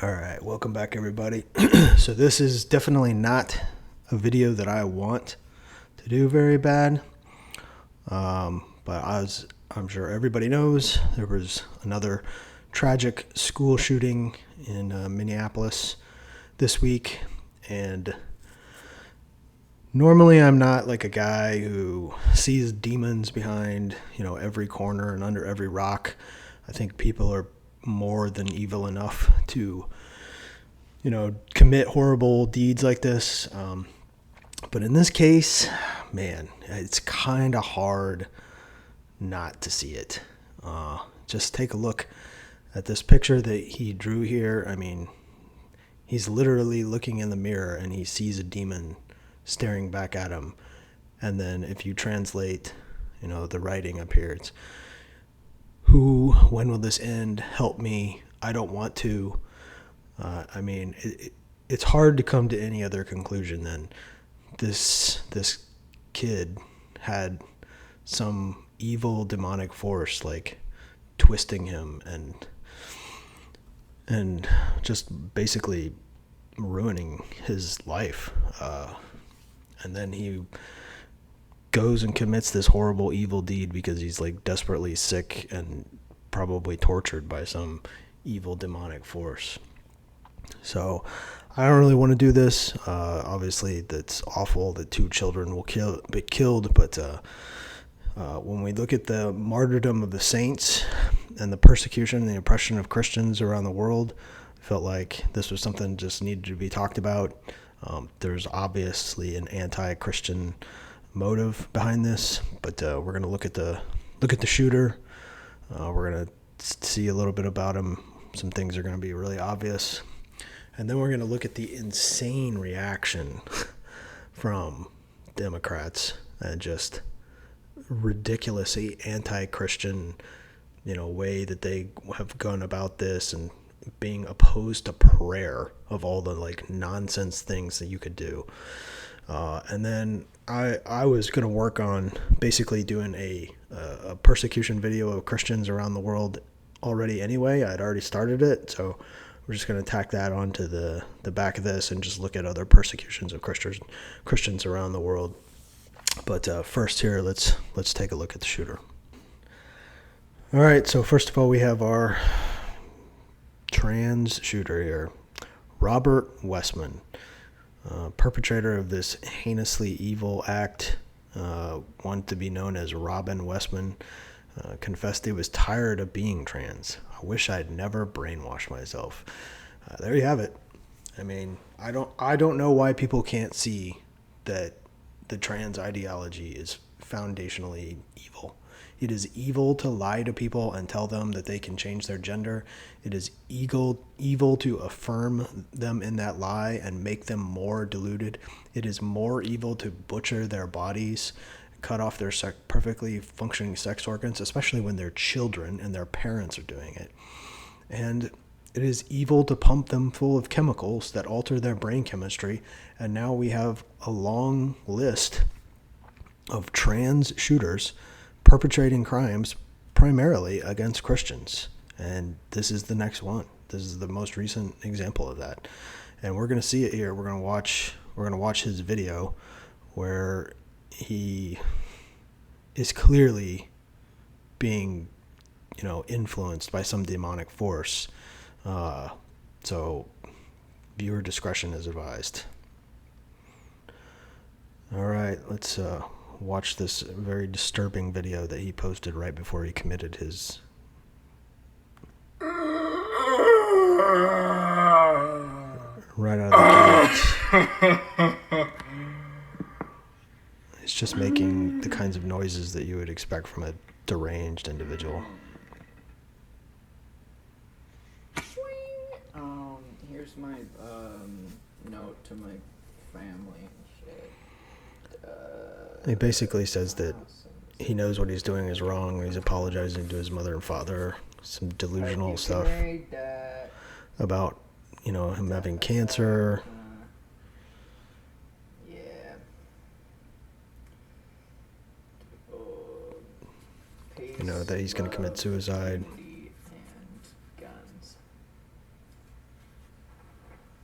All right, welcome back, everybody. So this is definitely not a video that I want to do very bad. But as I'm sure everybody knows, there was another tragic school shooting in Minneapolis this week. And normally I'm not like a guy who sees demons behind, every corner and under every rock. I think people are more than evil enough to, commit horrible deeds like this. But in this case, man, it's kind of hard not to see it. Just take a look at this picture that he drew here. I mean, he's literally looking in the mirror and he sees a demon staring back at him. And then if you translate, the writing up here, it's, when will this end? Help me. I don't want to. It's hard to come to any other conclusion than this kid had some evil demonic force like twisting him and just basically ruining his life. And then he goes and commits this horrible evil deed because he's like desperately sick and probably tortured by some evil demonic force. So I don't really want to do this. Obviously that's awful that 2 children will be killed, but when we look at the martyrdom of the saints and the persecution and the oppression of Christians around the world, I felt like this was something just needed to be talked about. There's obviously an anti-Christian motive behind this, but we're going to look at the shooter. We're going to see a little bit about him. Some things are going to be really obvious. And then we're going to look at the insane reaction from Democrats and just ridiculously anti-Christian, way that they have gone about this and being opposed to prayer of all the like nonsense things that you could do. And then I was going to work on basically doing a persecution video of Christians around the world already anyway. I'd already started it, so we're just going to tack that onto the back of this and just look at other persecutions of Christians around the world. But first here, let's take a look at the shooter. All right, so first of all, we have our trans shooter here, Robin Westman, perpetrator of this heinously evil act, one to be known as Robin Westman, confessed he was tired of being trans. I wish I'd never brainwashed myself. There you have it. I mean, I don't know why people can't see that the trans ideology is foundationally evil. It is evil to lie to people and tell them that they can change their gender. It is evil to affirm them in that lie and make them more deluded. It is more evil to butcher their bodies, cut off their perfectly functioning sex organs, especially when they're children and their parents are doing it. And it is evil to pump them full of chemicals that alter their brain chemistry. And now we have a long list of trans shooters perpetrating crimes primarily against Christians. And this is the next one. This is the most recent example of that. And we're going to see it here. We're going to watch his video where he is clearly being, influenced by some demonic force. So viewer discretion is advised. All right, let's watch this very disturbing video that he posted right before he committed his right out of the gate. It's just making the kinds of noises that you would expect from a deranged individual. Here's my note to my family and shit. He basically says that he knows what he's doing is wrong. He's apologizing to his mother and father. Some delusional stuff about, him having cancer. That he's going to commit suicide.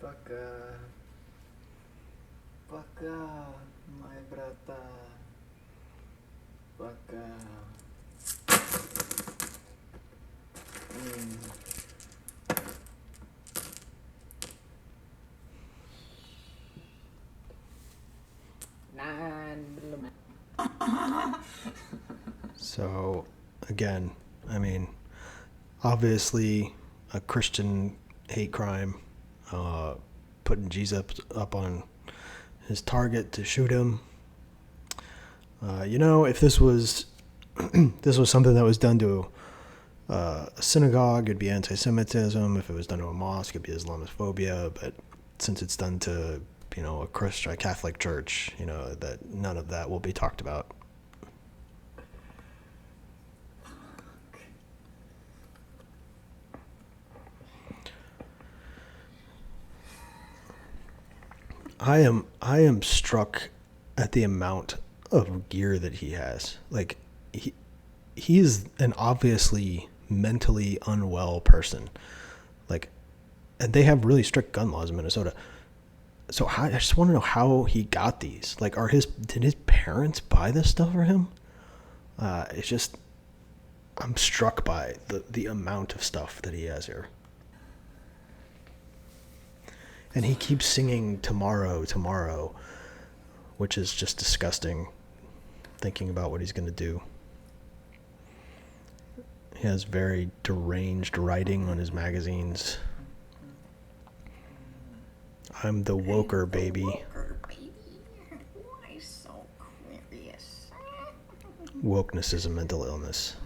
Baka, my brata. Baka. Belum. So, again, I mean, obviously a Christian hate crime, putting Jesus up on his target to shoot him. If this was this was something that was done to a synagogue, it'd be anti-Semitism. If it was done to a mosque, it'd be Islamophobia. But since it's done to a Christian Catholic church, that none of that will be talked about. I am struck at the amount of gear that he has. Like, he is an obviously mentally unwell person. Like, and they have really strict gun laws in Minnesota. So I just want to know how he got these. Like, did his parents buy this stuff for him? It's just, I'm struck by the amount of stuff that he has here. And he keeps singing "Tomorrow, Tomorrow," which is just disgusting, thinking about what he's going to do. He has very deranged writing on his magazines. I'm the woker baby. Why so curious? Wokeness is a mental illness.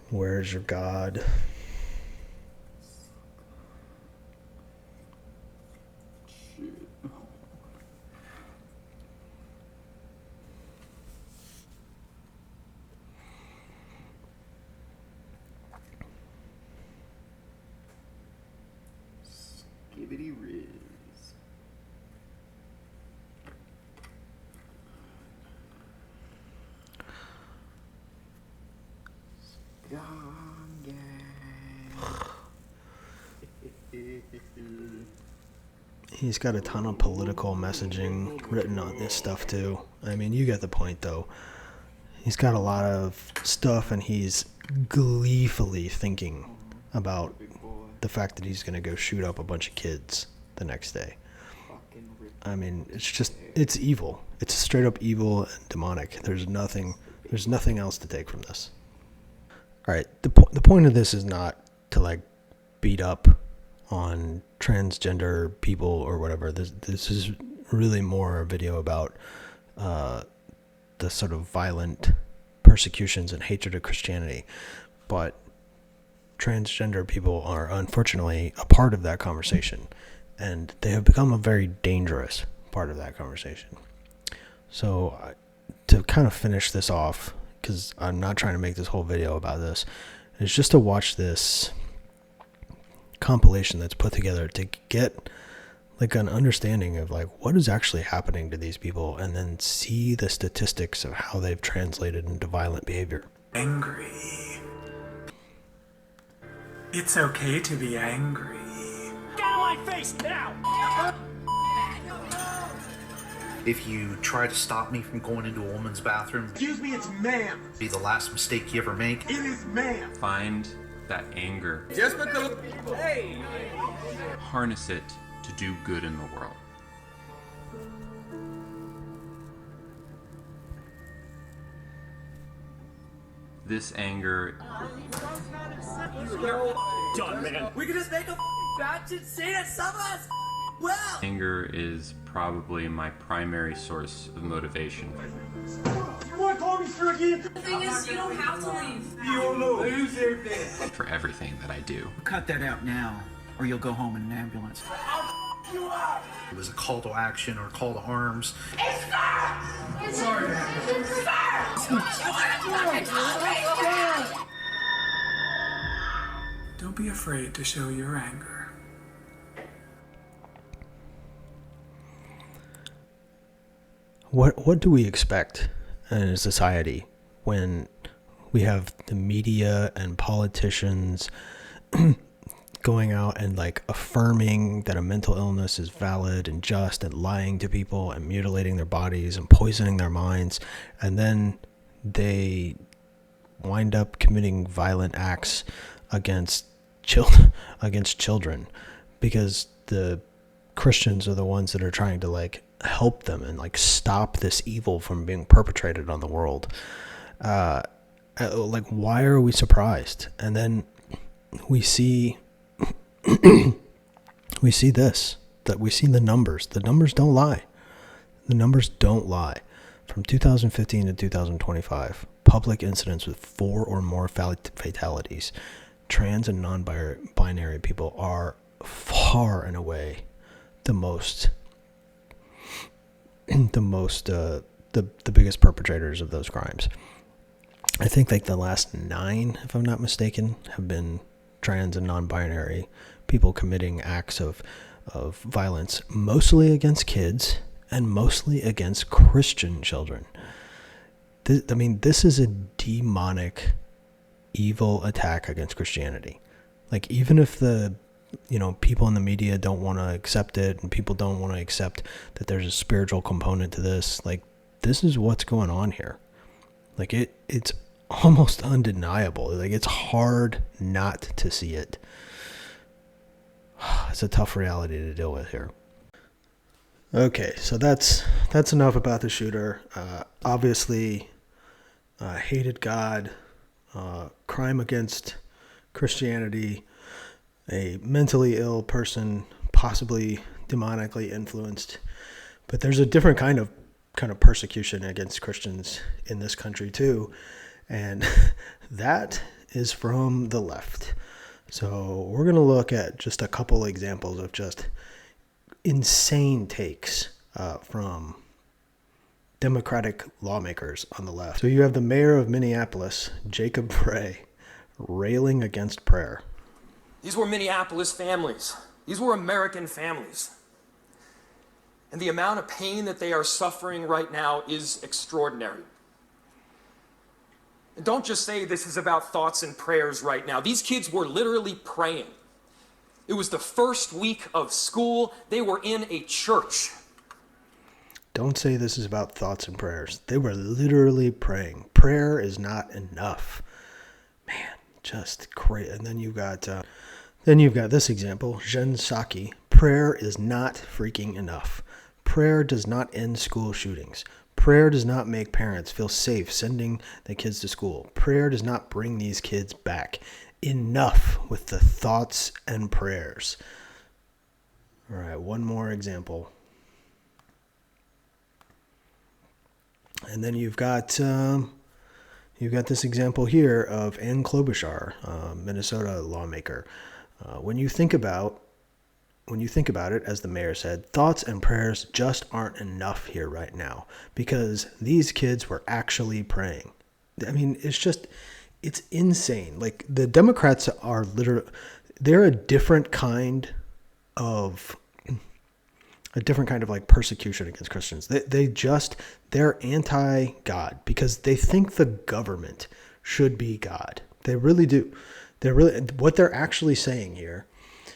Where's your God? Skibbity Riz. He's got a ton of political messaging written on this stuff too. I mean, you get the point though. He's got a lot of stuff and he's gleefully thinking about the fact that he's going to go shoot up a bunch of kids the next day. I mean, it's evil. It's straight up evil and demonic. There's nothing else to take from this. All right, the point of this is not to like beat up on transgender people or whatever. This is really more a video about the sort of violent persecutions and hatred of Christianity. But transgender people are unfortunately a part of that conversation, and they have become a very dangerous part of that conversation. So to kind of finish this off, because I'm not trying to make this whole video about this, is just to watch this compilation that's put together to get like an understanding of like what is actually happening to these people, and then see the statistics of how they've translated into violent behavior. Angry. It's okay to be angry. Get out of my face now! If you try to stop me from going into a woman's bathroom, Excuse me, it's ma'am. be the last mistake you ever make. It is ma'am. Find that anger. Just because. Hey! Harness it to do good in the world. This anger, Done, man. We can just make a batch and say that some of us well. anger is probably my primary source of motivation. You want to call me through again? The thing is, you don't have to leave. You don't know. Lose everything. For everything that I do. Cut that out now, or you'll go home in an ambulance. You up. It was a call to action or a call to arms. Sorry, man. Don't be afraid to show your anger. What do we expect in a society when we have the media and politicians going out and like affirming that a mental illness is valid and just, and lying to people and mutilating their bodies and poisoning their minds. And then they wind up committing violent acts against children because the Christians are the ones that are trying to like help them and like stop this evil from being perpetrated on the world. Like, why are we surprised? And then we see this, that we see the numbers. The numbers don't lie. The numbers don't lie. From 2015 to 2025, public incidents with 4 or more fatalities. Trans and non-binary people are far and away the biggest perpetrators of those crimes. I think like the last 9, if I'm not mistaken, have been trans and non-binary people committing acts of violence, mostly against kids and mostly against Christian children. This is a demonic, evil attack against Christianity. Like, even if the people in the media don't want to accept it, and people don't want to accept that there's a spiritual component to this, like, this is what's going on here. Like, it's almost undeniable. Like, it's hard not to see it. It's a tough reality to deal with here. Okay, so that's enough about the shooter. Obviously, hated God, crime against Christianity, a mentally ill person, possibly demonically influenced. But there's a different kind of persecution against Christians in this country too, and that is from the left. So we're going to look at just a couple examples of just insane takes from Democratic lawmakers on the left. So you have the mayor of Minneapolis, Jacob Frey, railing against prayer. These were Minneapolis families. These were American families. And the amount of pain that they are suffering right now is extraordinary. And don't just say this is about thoughts and prayers right now. These kids were literally praying. It was the first week of school. They were in a church. Don't say this is about thoughts and prayers. They were literally praying. Prayer is not enough. Man, just crazy. And then you've got this example, Jen Psaki. Prayer is not freaking enough. Prayer does not end school shootings. Prayer does not make parents feel safe sending the kids to school. Prayer does not bring these kids back. Enough with the thoughts and prayers. All right, one more example. And then you've got this example here of Ann Klobuchar, Minnesota lawmaker. When you think about it, as the mayor said, thoughts and prayers just aren't enough here right now because these kids were actually praying. I mean, it's insane. Like, the Democrats are they're a different kind of like persecution against Christians. They're anti-God because they think the government should be God. They really do. What they're actually saying here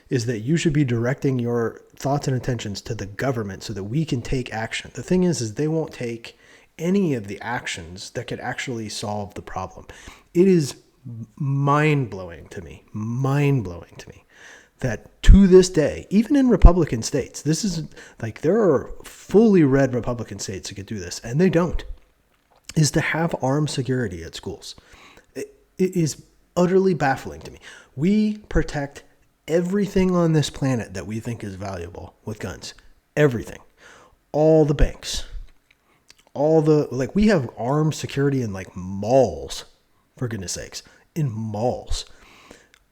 is that you should be directing your thoughts and intentions to the government so that we can take action. The thing is they won't take any of the actions that could actually solve the problem. It is mind-blowing to me that to this day, even in Republican states, this is like, there are fully red Republican states that could do this, and they don't, is to have armed security at schools. It is utterly baffling to me. We protect everything on this planet that we think is valuable with guns. Everything. All the banks. We have armed security in like malls, for goodness sakes. In malls.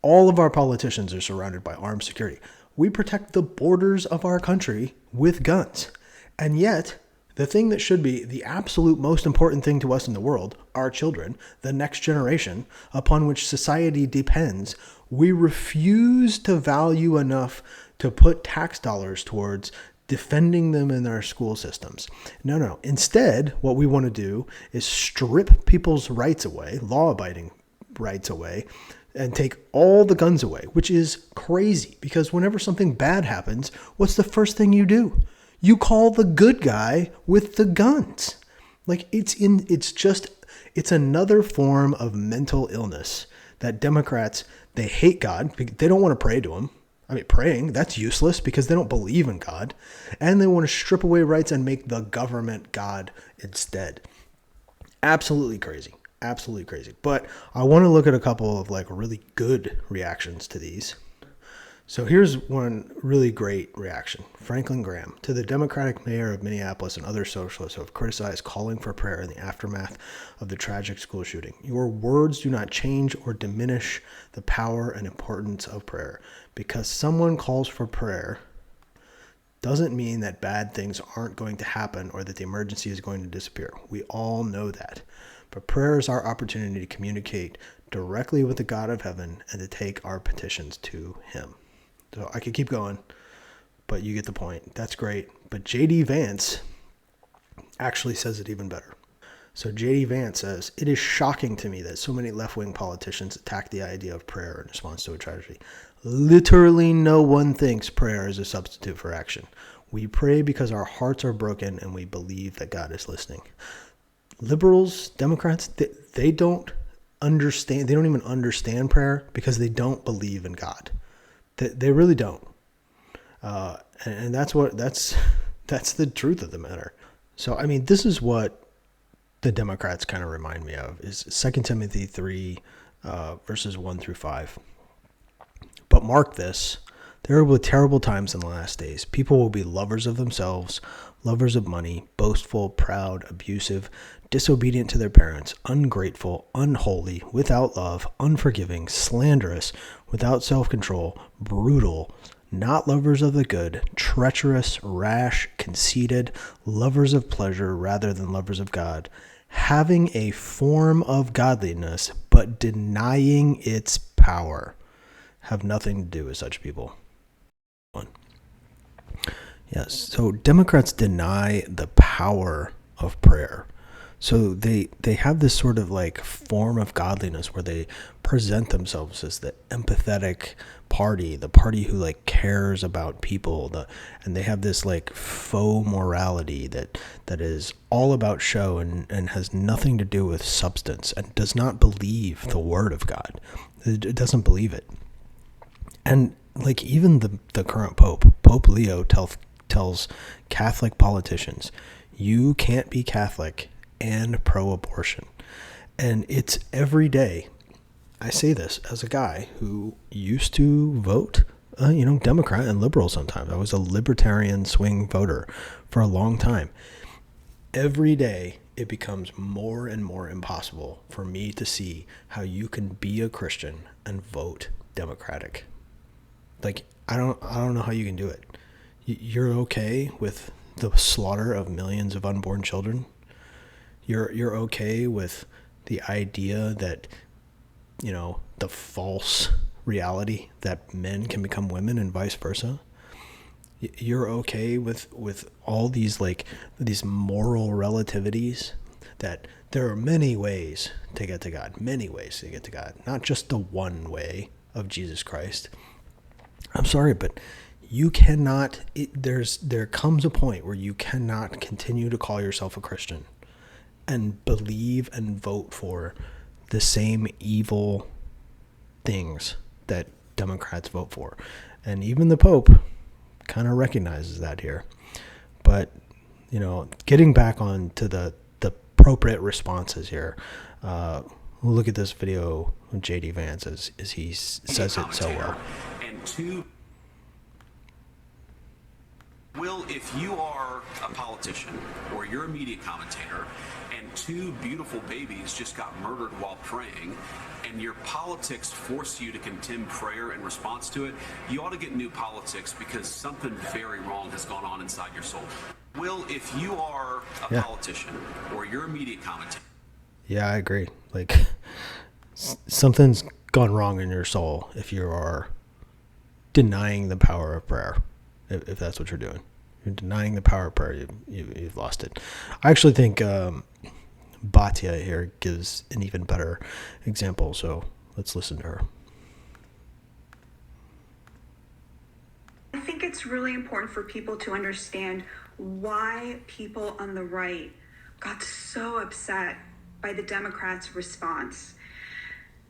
All of our politicians are surrounded by armed security. We protect the borders of our country with guns. And yet, the thing that should be the absolute most important thing to us in the world, our children, the next generation, upon which society depends, we refuse to value enough to put tax dollars towards defending them in our school systems. No. Instead, what we want to do is strip people's rights away, law-abiding rights away, and take all the guns away, which is crazy because whenever something bad happens, what's the first thing you do? You call the good guy with the guns. Like it's another form of mental illness that Democrats, they hate God. They don't want to pray to him. I mean, praying, that's useless because they don't believe in God. And they want to strip away rights and make the government God instead. Absolutely crazy. Absolutely crazy. But I want to look at a couple of like really good reactions to these. So here's one really great reaction. Franklin Graham, to the Democratic mayor of Minneapolis and other socialists who have criticized calling for prayer in the aftermath of the tragic school shooting. Your words do not change or diminish the power and importance of prayer. Because someone calls for prayer doesn't mean that bad things aren't going to happen or that the emergency is going to disappear. We all know that. But prayer is our opportunity to communicate directly with the God of heaven and to take our petitions to him. So I could keep going, but you get the point. That's great. But J.D. Vance actually says it even better. So J.D. Vance says, "It is shocking to me that so many left-wing politicians attack the idea of prayer in response to a tragedy. Literally no one thinks prayer is a substitute for action. We pray because our hearts are broken and we believe that God is listening." Liberals, Democrats, they don't understand. They don't even understand prayer because they don't believe in God. They really don't. And that's the truth of the matter. So, I mean, this is what the Democrats kind of remind me of is 2 Timothy 3, verses 1 through 5. "But mark this, there will be terrible times in the last days. People will be lovers of themselves, lovers of money, boastful, proud, abusive, disobedient to their parents, ungrateful, unholy, without love, unforgiving, slanderous, without self-control, brutal, not lovers of the good, treacherous, rash, conceited, lovers of pleasure rather than lovers of God, having a form of godliness, but denying its power. Have nothing to do with such people." Yes, so Democrats deny the power of prayer. So they have this sort of like form of godliness where they present themselves as the empathetic party, the party who like cares about people, and they have this like faux morality that is all about show and has nothing to do with substance and does not believe the word of God. It doesn't believe it. And like even the current Pope Leo tells Catholic politicians, you can't be Catholic and pro-abortion. And it's every day. I say this as a guy who used to vote, Democrat and liberal sometimes. I was a libertarian swing voter for a long time. Every day it becomes more and more impossible for me to see how you can be a Christian and vote Democratic. Like, I don't know how you can do it. You're okay with the slaughter of millions of unborn children? You're okay with the idea that, the false reality that men can become women and vice versa? You're okay with all these these moral relativities that there are many ways to get to God, not just the one way of Jesus Christ. I'm sorry, but you cannot, there comes a point where you cannot continue to call yourself a Christian and believe and vote for the same evil things that Democrats vote for. And even the Pope kind of recognizes that here. But, getting back on to the appropriate responses here, we'll look at this video of J.D. Vance as he says it so well. And two, Will, if you are a politician or you're a media commentator and two beautiful babies just got murdered while praying and your politics force you to condemn prayer in response to it, you ought to get new politics because something very wrong has gone on inside your soul. Will, if you are a politician or you're a media commentator. Yeah, I agree. Something's gone wrong in your soul if you are denying the power of prayer, if that's what you're doing. You're denying the power of prayer. You've lost it. I actually think Batya here gives an even better example. So let's listen to her. I think it's really important for people to understand why people on the right got so upset by the Democrats' response.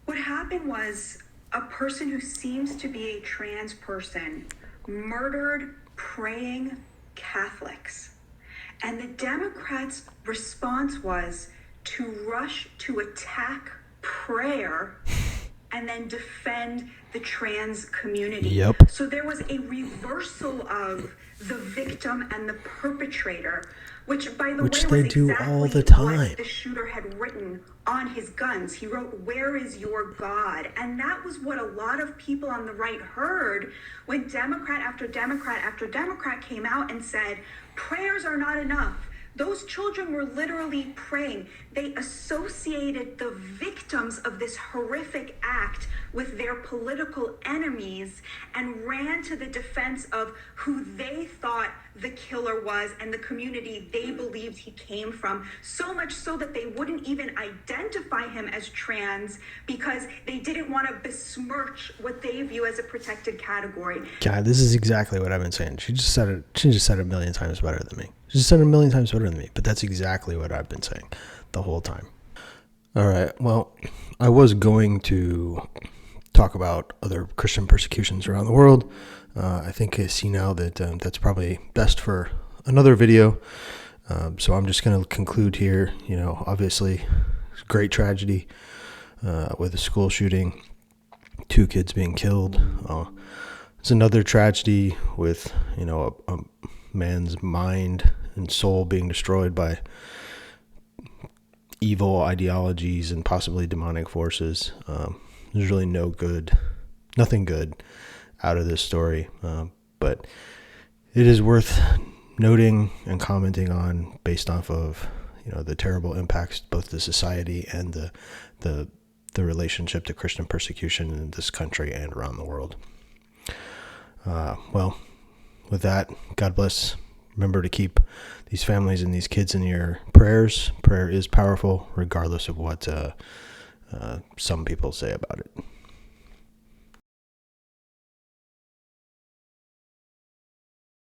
What happened was a person who seems to be a trans person murdered praying Catholics. And the Democrats' response was to rush to attack prayer and then defend the trans community. Yep. So there was a reversal of the victim and the perpetrator, which, by the way, they was do exactly all the time. what the shooter had written on his guns. He wrote, "Where is your God?" And that was what a lot of people on the right heard when Democrat after Democrat after Democrat came out and said, prayers are not enough. Those children were literally praying. They associated the victims of this horrific act with their political enemies and ran to the defense of who they thought the killer was and the community they believed he came from. So much so that they wouldn't even identify him as trans because they didn't want to besmirch what they view as a protected category. God, this is exactly what I've been saying. She just said it a million times better than me. She just said it a million times better than me. But that's exactly what I've been saying the whole time. All right. Well, I was going to talk about other Christian persecutions around the world. I think I see now that that's probably best for another video. So I'm just going to conclude here. You know, obviously, it's a great tragedy with a school shooting, 2 kids being killed. It's another tragedy with, you know, a man's mind and soul being destroyed by evil ideologies and possibly demonic forces. There's really nothing good out of this story, but it is worth noting and commenting on based off of, you know, the terrible impacts both to society and the relationship to Christian persecution in this country and around the world. Well, with that, God bless. Remember to keep these families and these kids in your prayers. Prayer is powerful, regardless of what some people say about it.